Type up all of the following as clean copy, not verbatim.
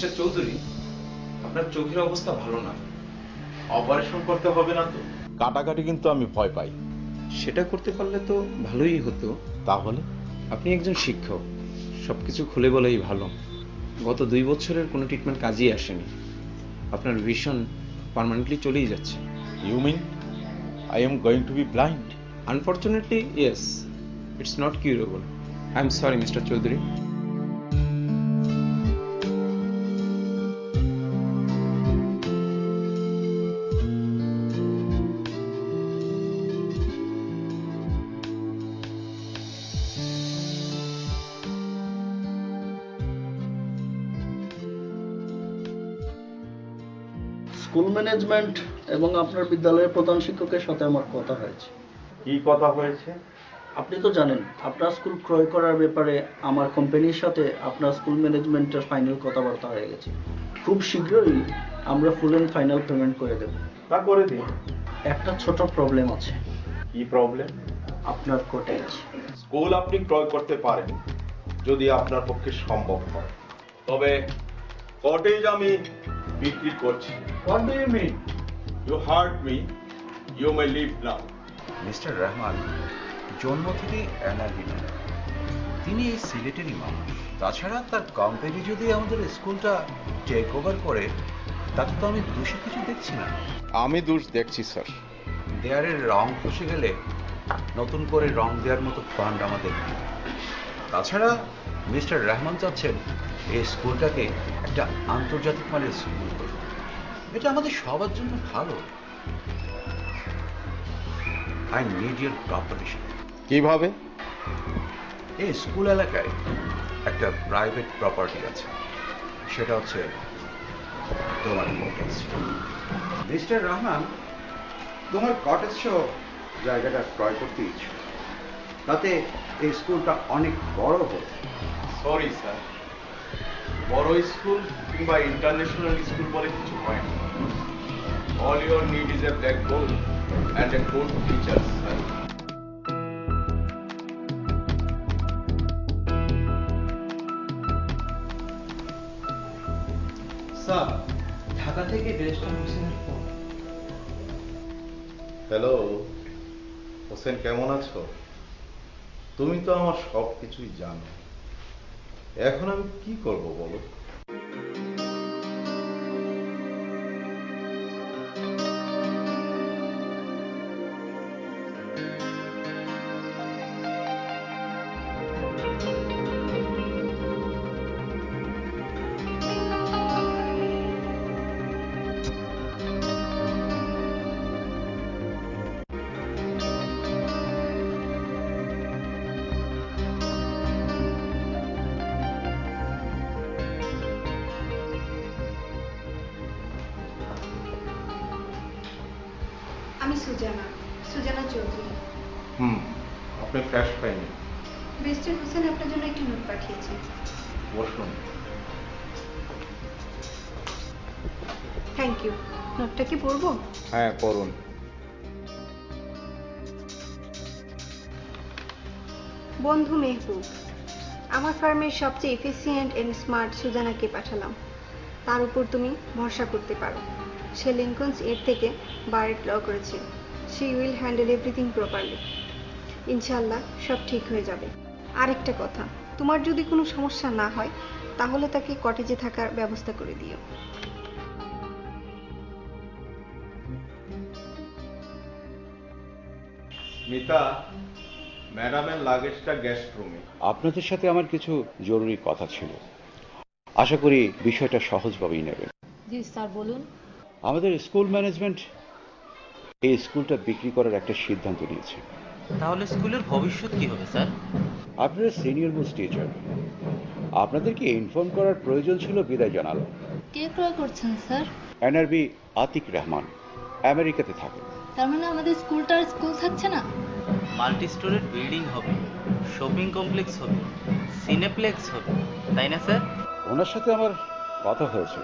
Mister Chowdhury, আপনার চোখের অবস্থা ভালো না। অপারেশন করতে হবে না তো? কাটাকাটি কিন্তু আমি ভয় পাই। সেটা করতে পারলে তো ভালোই হতো। তাহলে আপনি একজন শিক্ষক, সবকিছু খুলে বলাই ভালো। গত 2 বছরের কোনো ট্রিটমেন্ট কাজেই আসেনি। আপনার ভিশন পার্মানেন্টলি চলেই যাচ্ছে। You mean I am going to be blind? Unfortunately yes, it's not curable. I am sorry mister Chowdhury. School management এবং আপনার বিদ্যালয়ের প্রধান শিক্ষকের সাথে আমার কথা হয়েছে। কি কথা হয়েছে? আপনি তো জানেন আপনার স্কুল ক্রয় করার ব্যাপারে আমার কোম্পানির সাথে আপনার স্কুল ম্যানেজমেন্টের ফাইনাল কথাবার্তা হয়ে গেছে। খুব শীঘ্রই আমরা ফুল অ্যান্ড ফাইনাল পেমেন্ট করে দেব। তা করে দিন। একটা ছোট প্রবলেম আছে। কি প্রবলেম? আপনার কটেজ। স্কুল আপনি ক্রয় করতে পারেন যদি আপনার পক্ষে সম্ভব হয়, তবে কটেজ আমি বিক্রি করছি। What do you mean? You hurt me, you may leave now. Mister Rahman জন্ম থেকেই এনার্জি নেন। তিনি এই সিলেটেরই মানুষ। তাছাড়া তার কোম্পানি যদি আমাদের স্কুলটা টেক ওভার করে, তাতে তো আমি দোষী কিছু দেখছি না। আমি দোষ দেখছি স্যার। দেয়ারের রং খসে গেলে নতুন করে রং দেওয়ার মতো ফান্ড আমাদের নেই। তাছাড়া মিস্টার রহমান চাচ্ছেন এই স্কুলটাকে একটা আন্তর্জাতিক মানের স্কুল করবে। এটা আমাদের সবার জন্য ভালো। I need your competition. কিভাবে? এই স্কুল এলাকায় একটা প্রাইভেট প্রপার্টি আছে, সেটা হচ্ছে তোমার কটেজ। মিস্টার রহমান, তোমার কটেজ সহ জায়গাটা ক্রয় করতে ইচ্ছুক, তাতে এই স্কুলটা অনেক বড় হবে। সরি স্যার, বড় স্কুল কিংবা ইন্টারন্যাশনাল স্কুল বলে কিছু হয় না। All your need is a blackboard and a good teacher sir. Sir, Dhaka থেকে ব্যারিস্টার হোসেনের ফোন। হ্যালো হোসেন, কেমন আছো? তুমি তো আমার সব কিছুই জানো। এখন আমি কি করব বলো? আমি সুজানা, সুজানা চৌধুরী। আপনি ক্যাশ পাইনি? ব্যারিস্টার হোসেন আপনার জন্য একটি নোট পাঠিয়েছে। বসুন। Thank you. নোটটা কি পড়বো? হ্যাঁ করুন। বন্ধু মেহবুব, আমার ফার্মের সবচেয়ে এফিসিয়েন্ট এন্ড স্মার্ট সুজানাকে পাঠালাম। তার উপর তুমি ভরসা করতে পারো। সে লিঙ্কনস এর থেকে বারেট ল করেছে। She will handle everything properly. ইনশাল্লাহ সব ঠিক হয়ে যাবে। আরেকটা কথা, তোমার যদি কোনো সমস্যা না হয় তাহলে তাকে কটেজে থাকার ব্যবস্থা করে দিও। মিতা, ম্যাডামের লাগেজটা গেস্ট রুমে। আপনাদের সাথে আমার কিছু জরুরি কথা ছিল, আশা করি বিষয়টা সহজভাবেই নেবেন। জি স্যার, বলুন। আমাদের স্কুল ম্যানেজমেন্ট এই স্কুলটা বিক্রি করার একটা সিদ্ধান্ত নিয়েছে। তাহলে স্কুলের ভবিষ্যৎ কি হবে স্যার? আপনারা সিনিয়র মোস্ট টিচার, আপনাদেরকে ইনফর্ম করার প্রয়োজন ছিল বিদায় জানালাম। কে ক্রয় করছেন স্যার? এনআরবি আতিক রহমান আমেরিকাতে থাকেন। তার মানে আমাদের স্কুলটা আর স্কুল থাকছে না? মাল্টি স্টোরের বিল্ডিং হবে, শপিং কমপ্লেক্স হবে, সিনেপ্লেক্স হবে, তাই না স্যার? ওনার সাথে আমার কথা হয়েছে।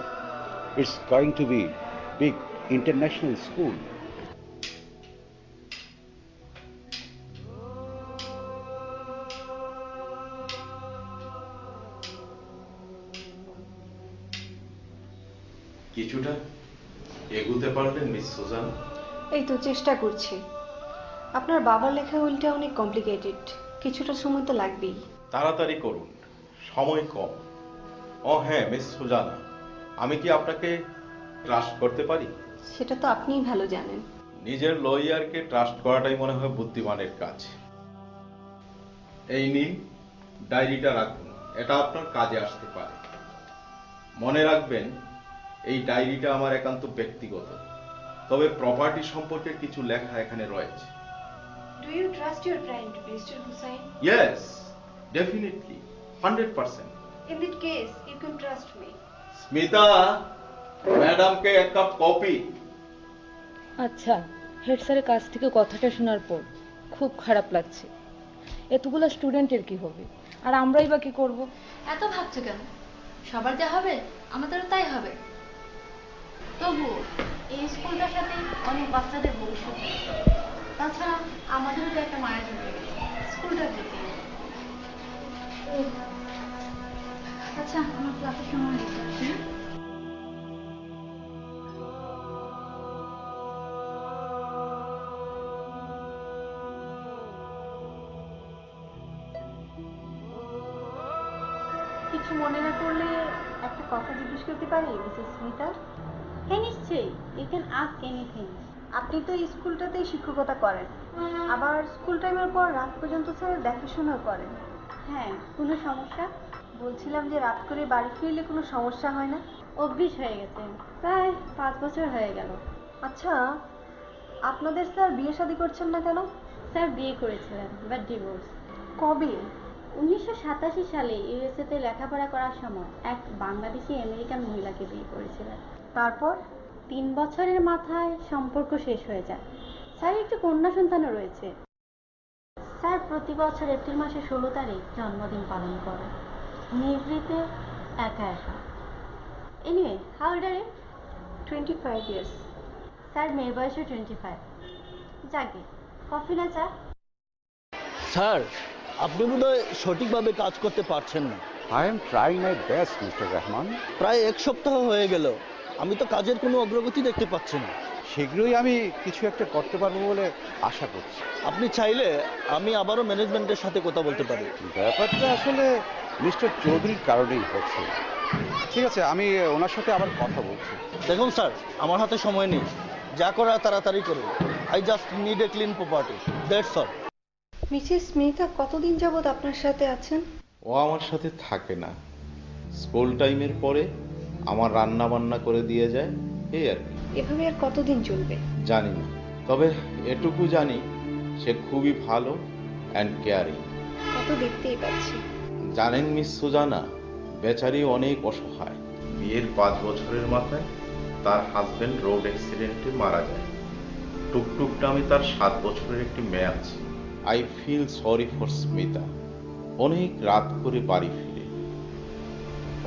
It's going to be big international school. কিছুটা এগুতে পারলেন মিস সুজান? এই তো চেষ্টা করছি। আপনার বাবার লেখা উইলটা অনেক কমপ্লিকেটেড, কিছুটা সময় তো লাগবেই। তাড়াতাড়ি করুন, সময় কম। ও হ্যাঁ মিস সুজানা, আমি কি আপনাকে ট্রাস্ট করতে পারি? সেটা তো আপনিই ভালো জানেন। নিজের লয়ারকে ট্রাস্ট করাটাই মনে হয় বুদ্ধিমানের কাজ। এই নিন, ডায়েরিটা রাখুন, এটা আপনার কাজে আসতে পারে। মনে রাখবেন, এই ডায়েরিটা আমার একান্ত ব্যক্তিগত, তবে প্রপার্টি সম্পর্কে কিছু লেখা এখানে রয়েছে। Do you trust your friend mister Hussain? Yes, definitely, 100%। In that case you can trust me. Smita, ম্যাডামকে এক কাপ কফি। আচ্ছা, হেড স্যারের কাছ থেকে কথাটা শোনার পর খুব খারাপ লাগছে। এতগুলো স্টুডেন্টের কি হবে, আর আমরাই বা কি করব? এত ভাবছো কেন? সবার যা হবে আমাদেরও তাই হবে। তবু এই স্কুলটার সাথে অনেক বাচ্চাদের ভবিষ্যৎ আছে। তাছাড়া আমাদেরও তো একটা মায়া জমে গেছে স্কুলটার দিকে। আচ্ছা, আমার ক্লাসের সময় হয়ে গেছে। কিছু মনে না করলে একটা কথা জিজ্ঞেস করতে পারি মিসেস স্মিতা? হ্যাঁ নিশ্চয়ই, ইউ ক্যান আস্ক এনিথিং। আপনি তো এই স্কুলটাতেই শিক্ষকতা করেন, আবার স্কুল টাইমের পর রাত পর্যন্ত স্যার দেখাশোনা করেন। হ্যাঁ, কোনো সমস্যা? বলছিলাম যে রাত করে বাড়ি ফিরলে কোনো সমস্যা হয় না? অভ্যেস হয়ে গেছে, প্রায় 5 বছর হয়ে গেল। আচ্ছা, আপনাদের স্যার বিয়ে শাদী করছেন না কেন? স্যার বিয়ে করেছিলেন, বাট ডিভোর্স। কবে? 1987 সালে ইউএসএতে লেখাপড়া করার সময় এক বাংলাদেশি আমেরিকান মহিলাকে বিয়ে করেছিলেন। তারপর? 3 বছরের মাথায় সম্পর্ক শেষ হয়ে যায়। স্যার একটি কন্যা সন্তানও রয়েছে। স্যার প্রতি বছর এপ্রিল মাসের 16 তারিখ জন্মদিন পালন করেন, নিভৃতে একা একা। Anyway, how old are you? 25 years। Sir মেয়ের বয়সও 25। যাকে কফি না চা? স্যার, আপনি বোধহয় সঠিকভাবে কাজ করতে পারছেন না। I am trying my best mister Rahman. প্রায় 1 সপ্তাহ হয়ে গেল, আমি তো কাজের কোনো অগ্রগতি দেখতে পাচ্ছি না। শীঘ্রই আমি কিছু একটা করতে পারবো বলে আশা করছি। আপনি চাইলে আমি আবারও ম্যানেজমেন্টের সাথে কথা বলতে পারি। ব্যাপারটা আসলে মিস্টার চৌধুরীর কারণেই হচ্ছে। ঠিক আছে, আমি ওনার সাথে আবার কথা বলছি। দেখুন স্যার, আমার হাতে সময় নেই, যা করার তাড়াতাড়ি করুন। I just need a clean property, that's all. Mrs Smita কতদিন যাবত আপনার সাথে আছেন? ও আমার সাথে থাকে না, স্কুল টাইমের পরে আমার রান্না বান্না করে দিয়ে যায়, এই আর কি। এভাবে আর কতদিন চলবে? জানি না, তবে এটুকু জানি সে খুবই ভালো অ্যান্ড কেয়ারিং। কত দেখতেই পাচ্ছি। জানেন মিস সুজানা, বেচারি অনেক অসহায়। বিয়ের 5 বছরের মাথায় তার হাজবেন্ড রোড অ্যাক্সিডেন্টে মারা যায়। টুকটুক নামে তার 7 বছরের একটি মেয়ে আছে। I feel sorry for Smita. অনেক রাত করে বাড়ি ফিরে,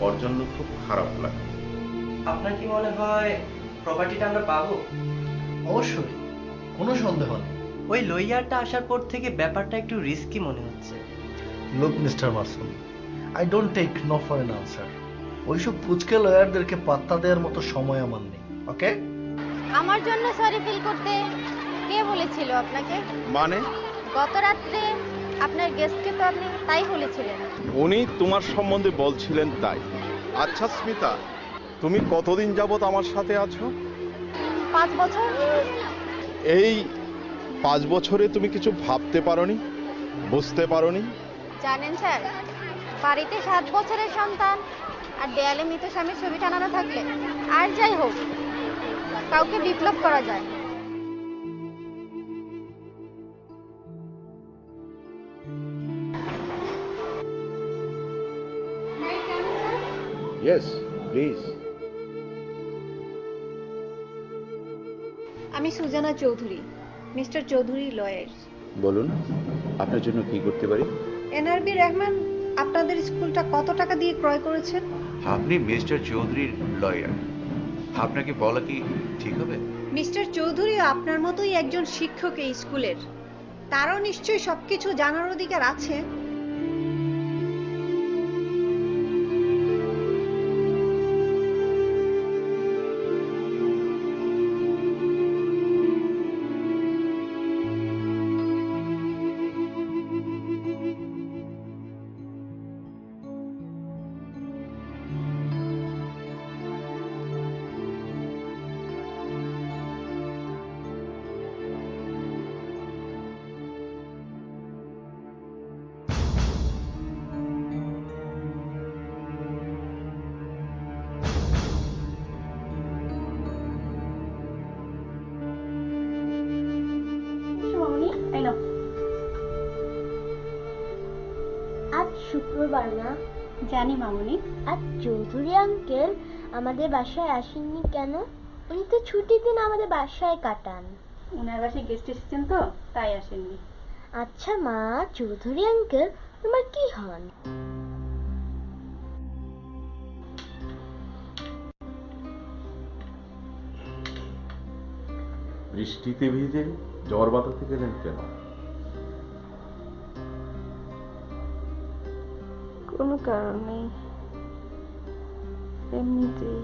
ওর জন্য খুব খারাপ লাগে। আপনার কি মনে হয় প্রপার্টিটা আমরা পাবো? অবশ্যই, কোনো সন্দেহ নেই। ওই লয়ারটা আসার পর থেকে ব্যাপারটা একটু রিস্কি মনে হচ্ছে। Look mister Masum, I don't take no for an answer. ওইসব ফুচকে লয়ারদেরকে পাত্তা দেওয়ার মতো সময় আমার নেই, ওকে? আমার জন্য সরি ফিল করতে কে বলেছিল আপনাকে? মানে? গত রাত্রে আপনার গেস্টকে তো আপনি তাই বলেছিলেন। উনি তোমার সম্বন্ধে বলছিলেন তাই। আচ্ছা স্মিতা, তুমি কতদিন যাবত আমার সাথে আছো? 5 বছর। এই 5 বছরে তুমি কিছু ভাবতে পারোনি, বুঝতে পারোনি? জানেন স্যার, বাড়িতে 7 বছরের সন্তান আর দেয়ালে মৃত স্বামীর ছবি টানানো থাকলে আর যাই হোক কাউকে বিপ্লব করা যায়। Yes please. আমি সুজানা চৌধুরী, মিস্টার চৌধুরী লয়ার। বলুন, আপনার জন্য কি করতে পারি? এনআরবি রহমান আপনাদের স্কুলটা কত টাকা দিয়ে ক্রয় করেছেন? আপনি মিস্টার চৌধুরীর লয়ার, আপনাকে বলা কি ঠিক হবে? মিস্টার চৌধুরী আপনার মতোই একজন শিক্ষক এই স্কুলের, তারও নিশ্চয়ই সবকিছু জানার অধিকার আছে। শুক্রবার না? জানি মামুনি। আর চৌধুরী আঙ্কেল আমাদের বাসায় আসেননি কেন? উনি তো ছুটির দিন আমাদের বাসায় কাটান। ওনার বাসায় গেস্ট এসেছেন তো, তাই আসেননি। আচ্ছা মা, চৌধুরী আঙ্কেল তোমার কি হন? বৃষ্টিতে ভিজে জ্বর বাতাতে গেলেন কেন? কোনো কারণ নেই, এমনিতেই।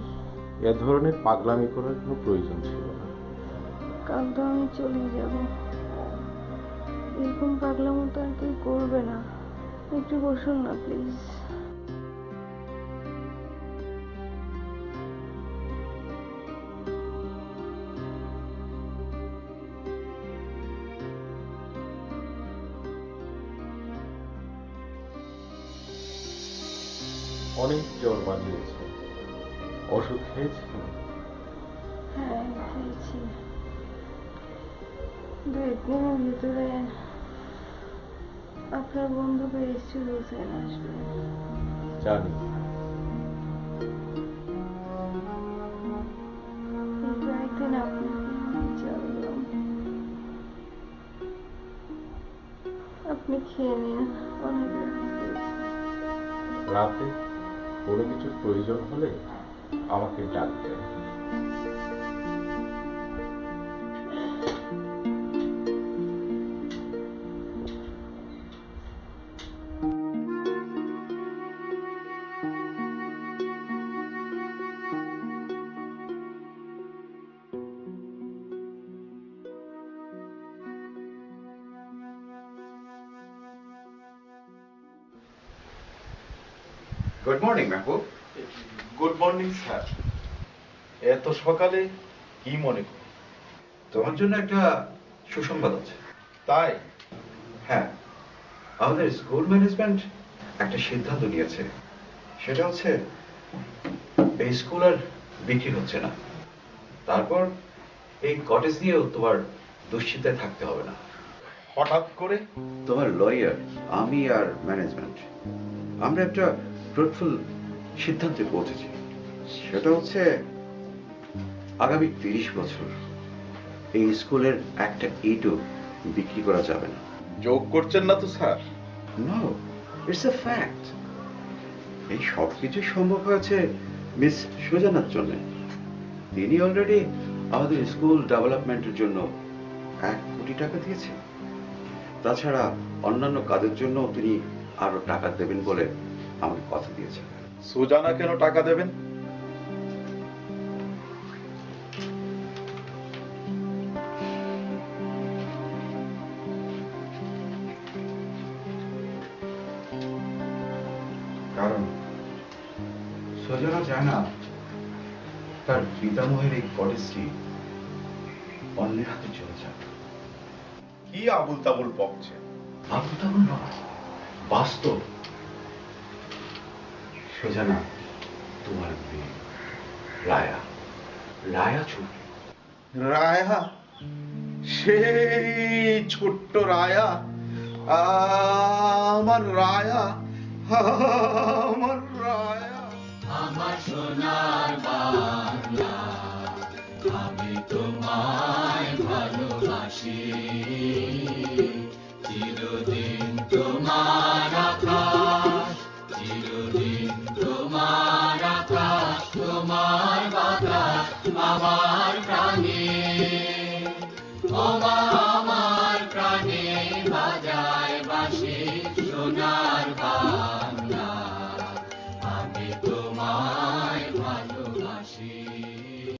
এ ধরনের পাগলামি করার কোনো প্রয়োজন ছিল না। কাল তো আমি চলে যাব, এরকম পাগলামো তো আর কেউ করবে না। একটু বসুন না প্লিজ। অনেক জ্বর বাজিয়েছে, ওষুধ খেয়েছেন? হ্যাঁ খেয়েছি, 2-1 দিনের ভিতরে আপনার বন্ধুকে এসেছিল হোসেন আসবে। জানি। একদিন আপনাকে জানলাম, আপনি খেয়ে নিন, অনেক রাতে কোনো কিছুর প্রয়োজন হলে আমাকে ডাকবেন। Good morning Mahbub. Good morning sir. এত সকালে কি মনে কর? তোমার জন্য একটা সুসংবাদ আছে। তাই? হ্যাঁ, আমাদের স্কুল ম্যানেজমেন্ট একটা সিদ্ধান্ত নিয়েছে। সেটা হচ্ছে এই স্কুল আর বিক্রি হচ্ছে না। তারপর এই কটেজ নিয়েও তোমার দুশ্চিন্তায় থাকতে হবে না। হঠাৎ করে? তোমার লয়ার, আমি আর ম্যানেজমেন্ট আমরা একটা ফ্রুটফুল সিদ্ধান্তে পৌঁছেছি। সেটা হচ্ছে আগামী 30 বছর এই স্কুলের একটা ইটও বিক্রি করা যাবে না। যোগ করছেন না তো sir? No, it's a fact. এই সব কিছু সম্ভব হয়েছে মিস সুজানার জন্য। তিনি অলরেডি আমাদের স্কুল ডেভেলপমেন্টের জন্য 1 কোটি টাকা দিয়েছেন। তাছাড়া অন্যান্য কাজের জন্য তিনি আরো টাকা দেবেন বলে আমাকে কথা দিয়েছেন। সুজানা কেন টাকা দেবেন? কারণ সুজানা চায় না তার পিতামহের এই কটেজটি অন্যের হাতে চলে যাবে। কি আবুল তাবুল বকছে? আবুল তাবুল নয়, বাস্তব। সুজানা তোমার মেয়ে রায়া, রায়া চৌধুরী। রায়া? সেই ছোট্ট রায়া, আমার রায়া, আমার রায়া। আমার সোনার বাংলা, আমি তোমায় ভালোবাসি, চিরদিন তোমার আকাশ, চিরদিন তোমার আকাশ, তোমার বাতাস আমার প্রাণে, ওমা আমার প্রাণে বাজায় বাঁশি সোনা